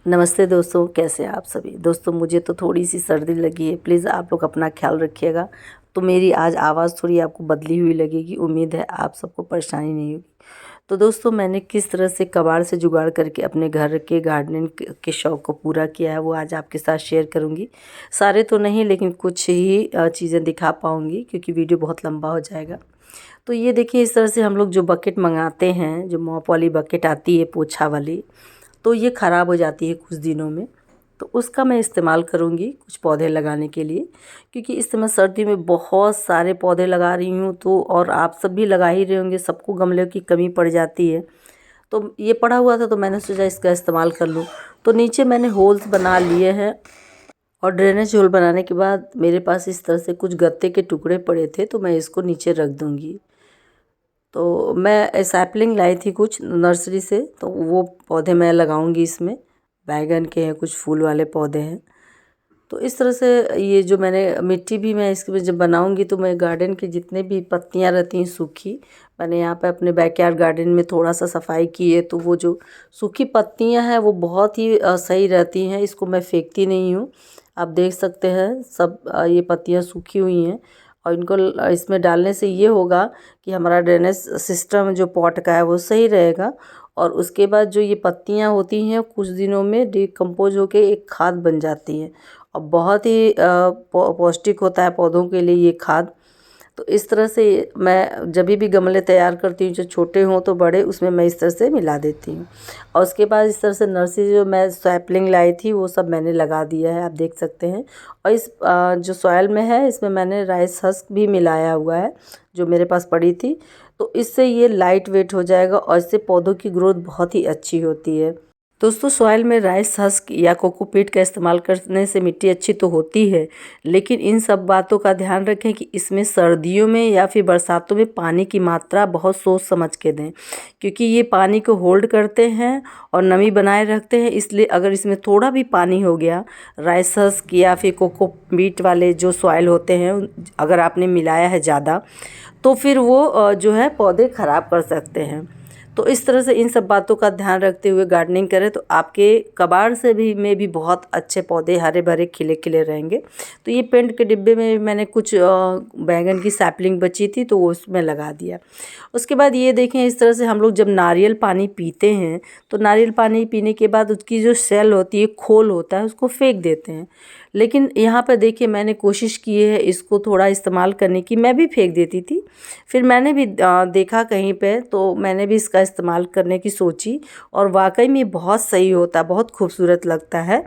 नमस्ते दोस्तों, कैसे हैं आप सभी। दोस्तों मुझे तो थोड़ी सी सर्दी लगी है, प्लीज़ आप लोग अपना ख्याल रखिएगा। तो मेरी आज आवाज़ थोड़ी आपको बदली हुई लगेगी, उम्मीद है आप सबको परेशानी नहीं होगी। तो दोस्तों मैंने किस तरह से कबाड़ से जुगाड़ करके अपने घर के गार्डनिंग के शौक़ को पूरा किया है, वो आज आपके साथ शेयर करूँगी। सारे तो नहीं, लेकिन कुछ ही चीज़ें दिखा पाऊँगी क्योंकि वीडियो बहुत लंबा हो जाएगा। तो ये देखिए, इस तरह से हम लोग जो बकेट मंगाते हैं, जो मॉप वाली बकेट आती है पोछा वाली, तो ये ख़राब हो जाती है कुछ दिनों में। तो उसका मैं इस्तेमाल करूँगी कुछ पौधे लगाने के लिए, क्योंकि इस समय सर्दी में बहुत सारे पौधे लगा रही हूँ। तो और आप सब भी लगा ही रहे होंगे, सबको गमले की कमी पड़ जाती है। तो ये पड़ा हुआ था तो मैंने सोचा इसका इस्तेमाल कर लूँ। तो नीचे मैंने होल्स बना लिए हैं, और ड्रेनेज होल बनाने के बाद मेरे पास इस तरह से कुछ गत्ते के टुकड़े पड़े थे, तो मैं इसको नीचे रख दूँगी। तो मैं सैपलिंग लाई थी कुछ नर्सरी से, तो वो पौधे मैं लगाऊंगी इसमें। बैगन के हैं, कुछ फूल वाले पौधे हैं। तो इस तरह से ये जो मैंने मिट्टी भी मैं इसमें जब बनाऊंगी, तो मैं गार्डन की जितने भी पत्तियां रहती हैं सूखी, मैंने यहाँ पे अपने बैकयार्ड गार्डन में थोड़ा सा सफाई की है। तो वो जो सूखी पत्तियां हैं वो बहुत ही सही रहती हैं, इसको मैं फेंकती नहीं हूँ। आप देख सकते हैं सब ये पत्तियां सूखी हुई हैं, और इनको इसमें डालने से ये होगा कि हमारा ड्रेनेज सिस्टम जो पॉट का है वो सही रहेगा। और उसके बाद जो ये पत्तियां होती हैं कुछ दिनों में डिकम्पोज होके एक खाद बन जाती हैं, और बहुत ही पौष्टिक होता है पौधों के लिए ये खाद। तो इस तरह से मैं जब भी गमले तैयार करती हूँ, जो छोटे हों तो बड़े, उसमें मैं इस तरह से मिला देती हूँ। और उसके बाद इस तरह से नर्सरी जो मैं सैपलिंग लाई थी वो सब मैंने लगा दिया है, आप देख सकते हैं। और इस जो सॉइल में है इसमें मैंने राइस हस्क भी मिलाया हुआ है, जो मेरे पास पड़ी थी। तो इससे ये लाइट वेट हो जाएगा, और इससे पौधों की ग्रोथ बहुत ही अच्छी होती है। दोस्तों सॉइल में राइस हस्क या कोकोपीट का इस्तेमाल करने से मिट्टी अच्छी तो होती है, लेकिन इन सब बातों का ध्यान रखें कि इसमें सर्दियों में या फिर बरसातों में पानी की मात्रा बहुत सोच समझ के दें, क्योंकि ये पानी को होल्ड करते हैं और नमी बनाए रखते हैं। इसलिए अगर इसमें थोड़ा भी पानी हो गया, राइस हस्क या फिर कोकोपीट वाले जो सॉइल होते हैं, अगर आपने मिलाया है ज़्यादा, तो फिर वो जो है पौधे ख़राब कर सकते हैं। तो इस तरह से इन सब बातों का ध्यान रखते हुए गार्डनिंग करें, तो आपके कबाड़ से भी में भी बहुत अच्छे पौधे हरे भरे खिले खिले रहेंगे। तो ये पेंट के डिब्बे में मैंने कुछ बैंगन की सैपलिंग बची थी, तो वो उसमें लगा दिया। उसके बाद ये देखें, इस तरह से हम लोग जब नारियल पानी पीते हैं, तो नारियल पानी पीने के बाद उसकी जो सेल होती है, खोल होता है, उसको फेंक देते हैं। लेकिन यहाँ पर देखिए मैंने कोशिश की है इसको थोड़ा इस्तेमाल करने की। मैं भी फेंक देती थी, फिर मैंने भी देखा कहीं पे, तो मैंने भी इसका इस्तेमाल करने की सोची, और वाकई में बहुत सही होता है, बहुत खूबसूरत लगता है।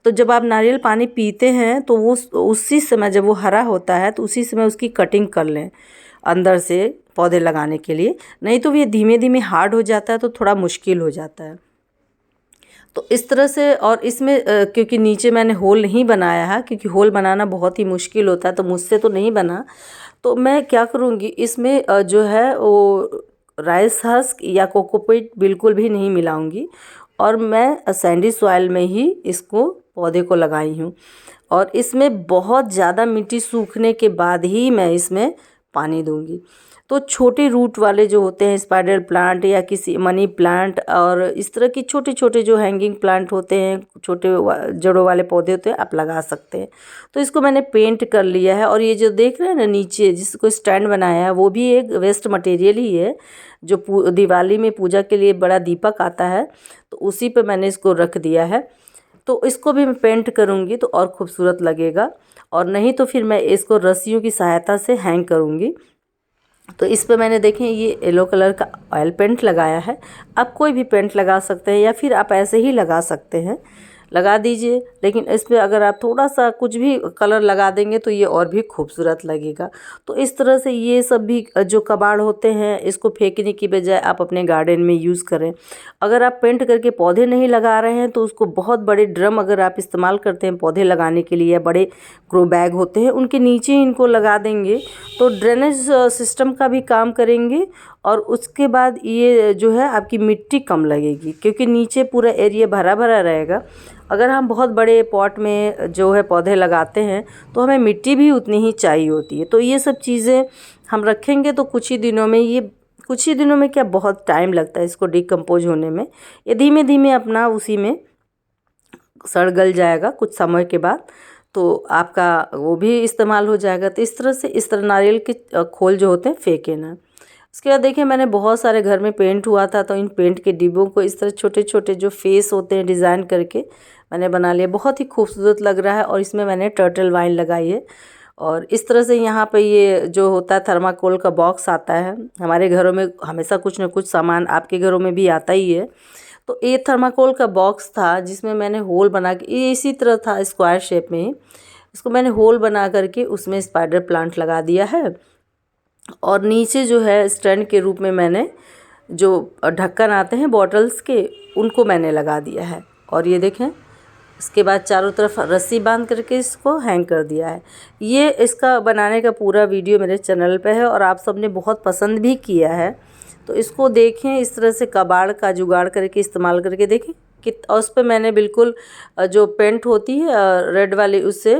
तो जब आप नारियल पानी पीते हैं तो वो उसी समय, जब वो हरा होता है तो उसी समय उसकी कटिंग कर लें अंदर से पौधे लगाने के लिए, नहीं तो ये धीमे धीमे हार्ड हो जाता है, तो थोड़ा मुश्किल हो जाता है। तो इस तरह से, और इसमें क्योंकि नीचे मैंने होल नहीं बनाया है, क्योंकि होल बनाना बहुत ही मुश्किल होता है, तो मुझसे तो नहीं बना। तो मैं क्या करूँगी, इसमें जो है वो राइस हस्क या कोकोपीट बिल्कुल भी नहीं मिलाऊंगी, और मैं सैंडी सॉइल में ही इसको पौधे को लगाई हूँ। और इसमें बहुत ज़्यादा मिट्टी सूखने के बाद ही मैं इसमें पानी दूंगी। तो छोटे रूट वाले जो होते हैं, स्पाइडर प्लांट या किसी मनी प्लांट, और इस तरह की छोटे छोटे जो हैंगिंग प्लांट होते हैं, छोटे जड़ों वाले पौधे होते हैं, आप लगा सकते हैं। तो इसको मैंने पेंट कर लिया है। और ये जो देख रहे हैं ना नीचे जिसको स्टैंड बनाया है, वो भी एक वेस्ट मटेरियल ही है, जो दिवाली में पूजा के लिए बड़ा दीपक आता है, तो उसी पे मैंने इसको रख दिया है। तो इसको भी मैं पेंट करूँगी तो और ख़ूबसूरत लगेगा, और नहीं तो फिर मैं इसको रस्सियों की सहायता से हैंग करूँगी। तो इस पे मैंने देखें ये येलो कलर का ऑयल पेंट लगाया है। आप कोई भी पेंट लगा सकते हैं, या फिर आप ऐसे ही लगा सकते हैं, लगा दीजिए। लेकिन इस पे अगर आप थोड़ा सा कुछ भी कलर लगा देंगे तो ये और भी खूबसूरत लगेगा। तो इस तरह से ये सब भी जो कबाड़ होते हैं, इसको फेंकने की बजाय आप अपने गार्डन में यूज़ करें। अगर आप पेंट करके पौधे नहीं लगा रहे हैं, तो उसको बहुत बड़े ड्रम अगर आप इस्तेमाल करते हैं पौधे लगाने के लिए, या बड़े ग्रो बैग होते हैं उनके नीचे इनको लगा देंगे, तो ड्रेनेज सिस्टम का भी काम करेंगे। और उसके बाद ये जो है आपकी मिट्टी कम लगेगी, क्योंकि नीचे पूरा एरिया भरा भरा रहेगा। अगर हम बहुत बड़े पॉट में जो है पौधे लगाते हैं, तो हमें मिट्टी भी उतनी ही चाहिए होती है। तो ये सब चीज़ें हम रखेंगे तो कुछ ही दिनों में, ये कुछ ही दिनों में क्या, बहुत टाइम लगता है इसको डिकम्पोज होने में। ये धीमे धीमे अपना उसी में सड़ गल जाएगा कुछ समय के बाद, तो आपका वो भी इस्तेमाल हो जाएगा। तो इस तरह से इस तरह नारियल के खोल जो होते हैं फेंके ना। उसके बाद देखिए मैंने बहुत सारे घर में पेंट हुआ था, तो इन पेंट के डिब्बों को इस तरह छोटे छोटे जो फेस होते हैं डिज़ाइन करके मैंने बना लिया। बहुत ही खूबसूरत लग रहा है और इसमें मैंने टर्टल वाइन लगाई है। और इस तरह से यहाँ पे ये जो होता है थर्माकोल का बॉक्स आता है, हमारे घरों में हमेशा कुछ ना कुछ सामान आपके घरों में भी आता ही है। तो ये थर्माकोल का बॉक्स था जिसमें मैंने होल बना के, ये इसी तरह था स्क्वायर शेप में ही, इसको मैंने होल बना करके उसमें स्पाइडर प्लांट लगा दिया है। और नीचे जो है स्टैंड के रूप में मैंने जो ढक्कन आते हैं बॉटल्स के, उनको मैंने लगा दिया है। और ये देखें, इसके बाद चारों तरफ रस्सी बांध करके इसको हैंग कर दिया है। ये इसका बनाने का पूरा वीडियो मेरे चैनल पे है और आप सब ने बहुत पसंद भी किया है। तो इसको देखें, इस तरह से कबाड़ का जुगाड़ करके इस्तेमाल करके देखें कि उस पर मैंने बिल्कुल जो पेंट होती है रेड वाली, उससे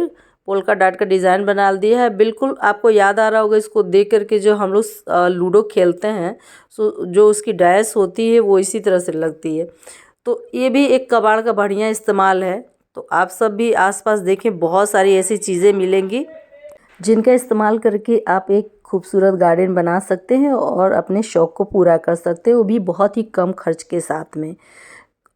पोल्का डॉट का डिज़ाइन बना दिया है। बिल्कुल आपको याद आ रहा होगा इसको देख करके, जो हम लोग लूडो खेलते हैं सो जो उसकी डायस होती है वो इसी तरह से लगती है। तो ये भी एक कबाड़ का बढ़िया इस्तेमाल है। तो आप सब भी आसपास देखें, बहुत सारी ऐसी चीज़ें मिलेंगी जिनका इस्तेमाल करके आप एक खूबसूरत गार्डन बना सकते हैं और अपने शौक़ को पूरा कर सकते हैं, वो भी बहुत ही कम खर्च के साथ में।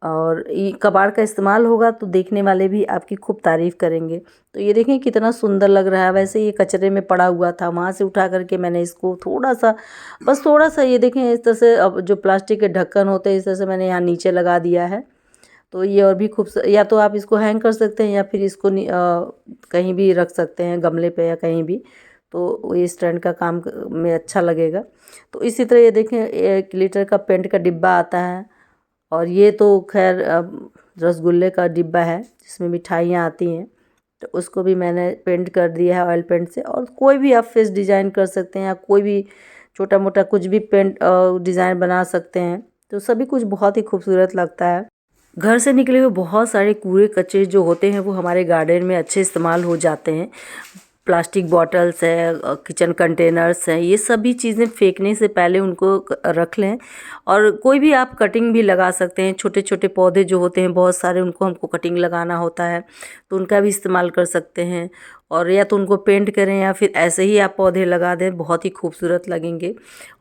और ये कबाड़ का इस्तेमाल होगा तो देखने वाले भी आपकी खूब तारीफ़ करेंगे। तो ये देखें कितना सुंदर लग रहा है। वैसे ये कचरे में पड़ा हुआ था, वहाँ से उठा करके मैंने इसको थोड़ा सा, बस थोड़ा सा, ये देखें इस तरह से, अब जो प्लास्टिक के ढक्कन होते हैं इस तरह से मैंने यहाँ नीचे लगा दिया है। तो ये और भी खूबसूरत, या तो आप इसको हैंग कर सकते हैं या फिर इसको कहीं भी रख सकते हैं, गमले पे या कहीं भी, तो ये स्टैंड का काम में अच्छा लगेगा। तो इसी तरह ये देखें 1 लीटर का पेंट का डिब्बा आता है। और ये तो खैर रसगुल्ले का डिब्बा है जिसमें मिठाइयाँ आती हैं, तो उसको भी मैंने पेंट कर दिया है ऑयल पेंट से। और कोई भी आप फेस डिज़ाइन कर सकते हैं या कोई भी छोटा मोटा कुछ भी पेंट डिज़ाइन बना सकते हैं, तो सभी कुछ बहुत ही खूबसूरत लगता है। घर से निकले हुए बहुत सारे कूड़े कचरे जो होते हैं वो हमारे गार्डन में अच्छे इस्तेमाल हो जाते हैं। प्लास्टिक बॉटल्स है, किचन कंटेनर्स हैं, ये सभी चीज़ें फेंकने से पहले उनको रख लें। और कोई भी आप कटिंग भी लगा सकते हैं, छोटे छोटे पौधे जो होते हैं बहुत सारे, उनको हमको कटिंग लगाना होता है तो उनका भी इस्तेमाल कर सकते हैं। और या तो उनको पेंट करें या फिर ऐसे ही आप पौधे लगा दें, बहुत ही खूबसूरत लगेंगे।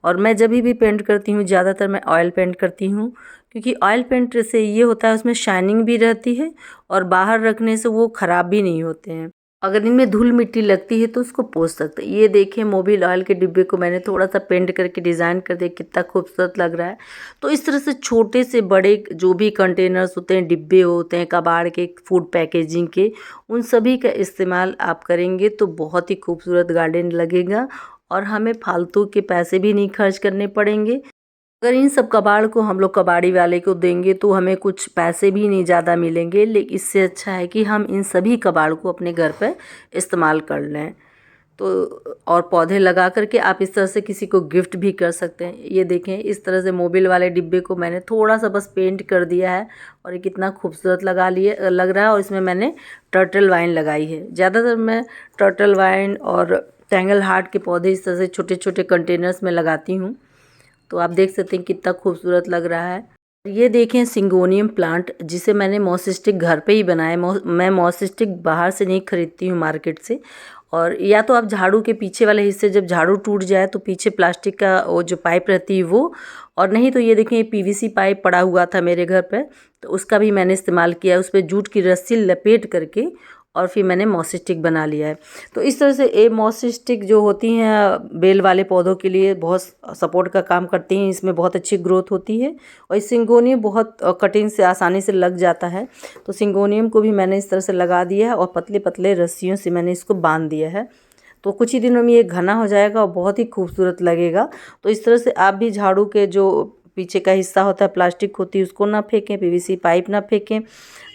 और मैं जब भी पेंट करती हूँ ज़्यादातर मैं ऑयल पेंट करती हूँ, क्योंकि ऑयल पेंट से ये होता है उसमें शाइनिंग भी रहती है और बाहर रखने से वो ख़राब भी नहीं होते हैं। अगर इनमें धूल मिट्टी लगती है तो उसको पोंछ सकते हैं। ये देखिए मोबिल ऑयल के डिब्बे को मैंने थोड़ा सा पेंट करके डिज़ाइन कर दिया, कितना खूबसूरत लग रहा है। तो इस तरह से छोटे से बड़े जो भी कंटेनर्स होते हैं, डिब्बे होते हैं कबाड़ के, फूड पैकेजिंग के, उन सभी का इस्तेमाल आप करेंगे तो बहुत ही खूबसूरत गार्डन लगेगा और हमें फालतू के पैसे भी नहीं खर्च करने पड़ेंगे। अगर इन सब कबाड़ को हम लोग कबाड़ी वाले को देंगे तो हमें कुछ पैसे भी नहीं ज़्यादा मिलेंगे, लेकिन इससे अच्छा है कि हम इन सभी कबाड़ को अपने घर पर इस्तेमाल कर लें। तो और पौधे लगा करके आप इस तरह से किसी को गिफ्ट भी कर सकते हैं। ये देखें इस तरह से मोबिल वाले डिब्बे को मैंने थोड़ा सा बस पेंट कर दिया है और ये कितना खूबसूरत लग रहा है। और इसमें मैंने टर्टल वाइन लगाई है। ज़्यादातर मैं टर्टल वाइन और टैंगल हार्ट के पौधे इस तरह से छोटे छोटे कंटेनर्स में लगाती हूँ। तो आप देख सकते हैं कितना खूबसूरत लग रहा है। ये देखें सिंगोनियम प्लांट, जिसे मैंने मॉसिस्टिक घर पे ही बनाया। मैं मॉसिस्टिक बाहर से नहीं खरीदती हूँ मार्केट से। और या तो आप झाड़ू के पीछे वाले हिस्से, जब झाड़ू टूट जाए तो पीछे प्लास्टिक का वो जो पाइप रहती है वो, और नहीं तो ये देखें पीवीसी पाइप पड़ा हुआ था मेरे घर पे, तो उसका भी मैंने इस्तेमाल किया। उस पर जूट की रस्सी लपेट करके और फिर मैंने मॉसी स्टिक बना लिया है। तो इस तरह से ये मॉसी स्टिक जो होती हैं बेल वाले पौधों के लिए बहुत सपोर्ट का काम करती हैं। इसमें बहुत अच्छी ग्रोथ होती है और इस सिंगोनियम बहुत कटिंग से आसानी से लग जाता है। तो सिंगोनियम को भी मैंने इस तरह से लगा दिया है और पतले पतले रस्सियों से मैंने इसको बांध दिया है। तो कुछ ही दिनों में ये घना हो जाएगा और बहुत ही खूबसूरत लगेगा। तो इस तरह से आप भी झाड़ू के जो पीछे का हिस्सा होता है प्लास्टिक होती है उसको ना फेंकें, पीवीसी पाइप ना फेंकें।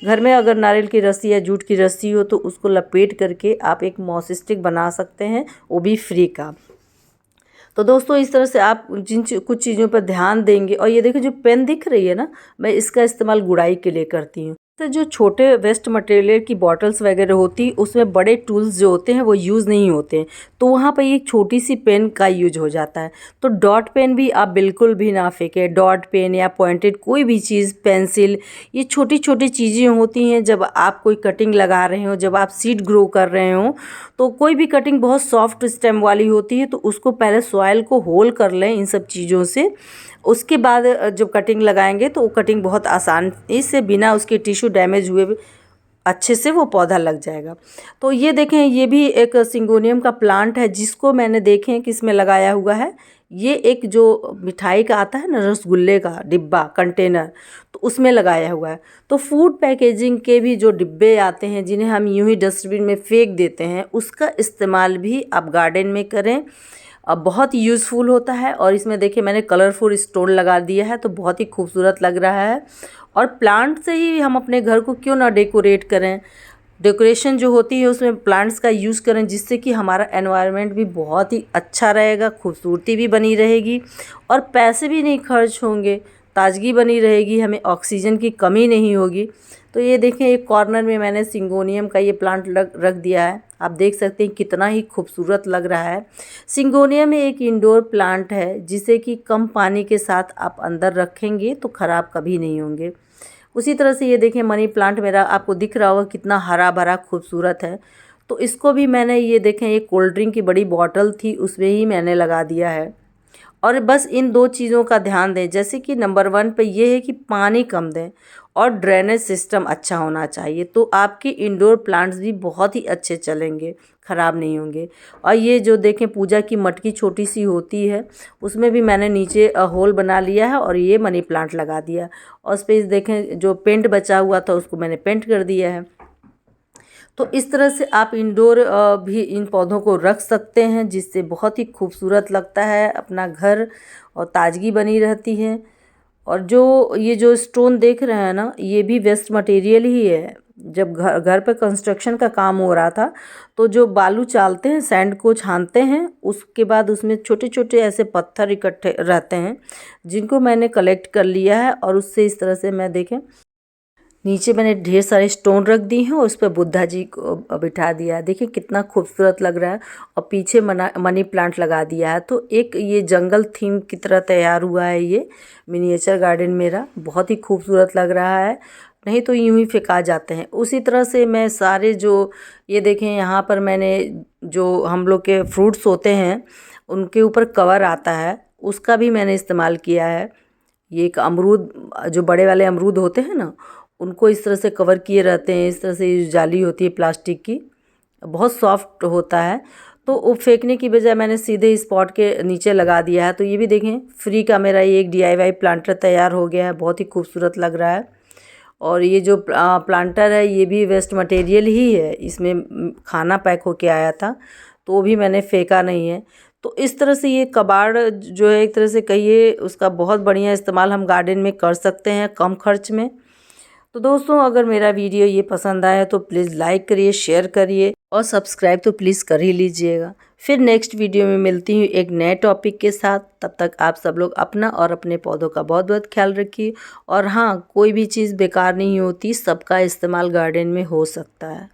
घर में अगर नारियल की रस्सी या जूट की रस्सी हो तो उसको लपेट करके आप एक मॉसी स्टिक बना सकते हैं, वो भी फ्री का। तो दोस्तों इस तरह से आप कुछ चीज़ों पर ध्यान देंगे। और ये देखिए जो पेन दिख रही है ना, मैं इसका इस्तेमाल गुड़ाई के लिए करती हूँ। तो जो छोटे वेस्ट मटेरियल की बॉटल्स वगैरह होती उसमें बड़े टूल्स जो होते हैं वो यूज़ नहीं होते हैं, तो वहाँ पर एक छोटी सी पेन का यूज हो जाता है। तो डॉट पेन भी आप बिल्कुल भी ना फेंकें। डॉट पेन या पॉइंटेड कोई भी चीज़, पेंसिल, ये छोटी छोटी चीज़ें होती हैं। जब आप कोई कटिंग लगा रहे हो, जब आप सीड ग्रो कर रहे हो, तो कोई भी कटिंग बहुत सॉफ्ट स्टेम वाली होती है, तो उसको पहले सॉइल को होल कर लें इन सब चीज़ों से। उसके बाद जब कटिंग लगाएंगे तो वो कटिंग बहुत आसानी से, बिना उसके टिश्यू डैमेज हुए अच्छे से वो पौधा लग जाएगा। तो ये देखें, ये भी एक सिंगोनियम का प्लांट है जिसको मैंने देखें किस में लगाया हुआ है। ये एक जो मिठाई का आता है ना, रसगुल्ले का डिब्बा कंटेनर, तो उसमें लगाया हुआ है। तो फूड पैकेजिंग के भी जो डिब्बे आते हैं जिन्हें हम यूं ही डस्टबिन में फेंक देते हैं, उसका इस्तेमाल भी आप गार्डन में करें। अब बहुत यूज़फुल होता है। और इसमें देखिए मैंने कलरफुल स्टोन लगा दिया है, तो बहुत ही खूबसूरत लग रहा है। और प्लांट से ही हम अपने घर को क्यों ना डेकोरेट करें। डेकोरेशन जो होती है उसमें प्लांट्स का यूज़ करें, जिससे कि हमारा एनवायरनमेंट भी बहुत ही अच्छा रहेगा, खूबसूरती भी बनी रहेगी और पैसे भी नहीं खर्च होंगे, ताजगी बनी रहेगी, हमें ऑक्सीजन की कमी नहीं होगी। तो ये देखें, एक कॉर्नर में मैंने सिंगोनियम का ये प्लांट रख दिया है। आप देख सकते हैं कितना ही खूबसूरत लग रहा है। सिंगोनियम एक इंडोर प्लांट है जिसे कि कम पानी के साथ आप अंदर रखेंगे तो ख़राब कभी नहीं होंगे। उसी तरह से ये देखें, मनी प्लांट मेरा आपको दिख रहा होगा कितना हरा भरा खूबसूरत है। तो इसको भी मैंने, ये देखें, एक कोल्ड ड्रिंक की बड़ी बॉटल थी उसमें ही मैंने लगा दिया है। और बस इन दो चीज़ों का ध्यान दें, जैसे कि नंबर 1 पे ये है कि पानी कम दें और ड्रेनेज सिस्टम अच्छा होना चाहिए, तो आपके इंडोर प्लांट्स भी बहुत ही अच्छे चलेंगे, ख़राब नहीं होंगे। और ये जो देखें पूजा की मटकी छोटी सी होती है, उसमें भी मैंने नीचे होल बना लिया है और ये मनी प्लांट लगा दिया। और उस पर देखें जो पेंट बचा हुआ था उसको मैंने पेंट कर दिया है। तो इस तरह से आप इंडोर भी इन पौधों को रख सकते हैं, जिससे बहुत ही खूबसूरत लगता है अपना घर और ताजगी बनी रहती है। और जो ये जो स्टोन देख रहे हैं ना, ये भी वेस्ट मटेरियल ही है। जब घर पे कंस्ट्रक्शन का काम हो रहा था, तो जो बालू चालते हैं, सैंड को छानते हैं, उसके बाद उसमें छोटे छोटे ऐसे पत्थर इकट्ठे रहते हैं जिनको मैंने कलेक्ट कर लिया है। और उससे इस तरह से मैं देखें नीचे मैंने ढेर सारे स्टोन रख दिए हैं और उस पर बुद्धा जी को बिठा दिया है। देखिए कितना खूबसूरत लग रहा है। और पीछे मनी प्लांट लगा दिया है। तो एक ये जंगल थीम की तरह तैयार हुआ है। ये मिनिएचर गार्डन मेरा बहुत ही खूबसूरत लग रहा है, नहीं तो यूं ही फेंका जाते हैं। उसी तरह से मैं सारे जो, ये देखें यहाँ पर मैंने जो हम लोग के फ्रूट्स होते हैं उनके ऊपर कवर आता है, उसका भी मैंने इस्तेमाल किया है। ये एक अमरूद, जो बड़े वाले अमरूद होते हैं ना, उनको इस तरह से कवर किए रहते हैं। इस तरह से जाली होती है प्लास्टिक की, बहुत सॉफ्ट होता है। तो वो फेंकने की बजाय मैंने सीधे स्पॉट के नीचे लगा दिया है। तो ये भी देखें, फ्री का मेरा ये एक DIY प्लांटर तैयार हो गया है, बहुत ही खूबसूरत लग रहा है। और ये जो प्लांटर है ये भी वेस्ट मटेरियल ही है, इसमें खाना पैक होके आया था, तो वो भी मैंने फेंका नहीं है। तो इस तरह से ये कबाड़ जो है, एक तरह से कहिए, उसका बहुत बढ़िया इस्तेमाल हम गार्डन में कर सकते हैं कम खर्च में। तो दोस्तों, अगर मेरा वीडियो ये पसंद आया तो प्लीज़ लाइक करिए, शेयर करिए और सब्सक्राइब तो प्लीज़ कर ही लीजिएगा। फिर नेक्स्ट वीडियो में मिलती हूँ एक नए टॉपिक के साथ। तब तक आप सब लोग अपना और अपने पौधों का बहुत बहुत ख्याल रखिए। और हाँ, कोई भी चीज़ बेकार नहीं होती, सबका इस्तेमाल गार्डन में हो सकता है।